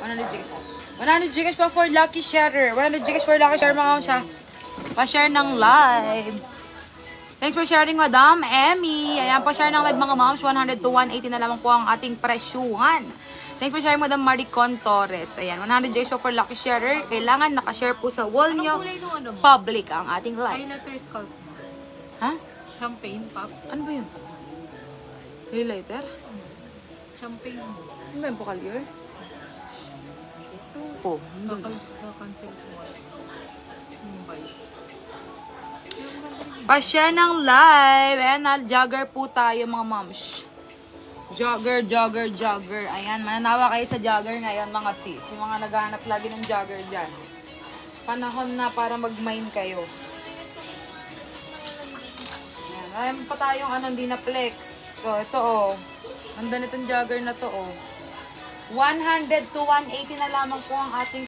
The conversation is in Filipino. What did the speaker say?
100 gigas. 100 gigas pa for Lucky Sharer. 100 gigas for Lucky Sharer mga siya. Pa-share ng live. Thanks for sharing, Madam Emmy. Ayan, pa-share ng live mga moms. 100 to 180 na lamang po ang ating presyuhan. Thanks for sharing, Madam Maricon Torres. Ayan, 100 gigas po for Lucky Sharer. Kailangan nakashare po sa wall nyo. Public ang ating live. Highlighter scalp. Ha? Champagne pop. Ano ba yun? Highlighter? Champagne. Ano ba yung Pocalier? Po. Cancel ko. Yung vice. Pa-share ng live. Ayan, jogger po tayo mga moms. Jogger. Ayan, mananawa kayo sa jogger ngayon mga sis. Yung mga naghahanap lagi ng jogger dyan. Panahon na para mag-mine kayo. Ayan, ayan pa tayong hindi na flex. So, ito Ganda nitong jogger na to 100 to 180 na lamang po ang ating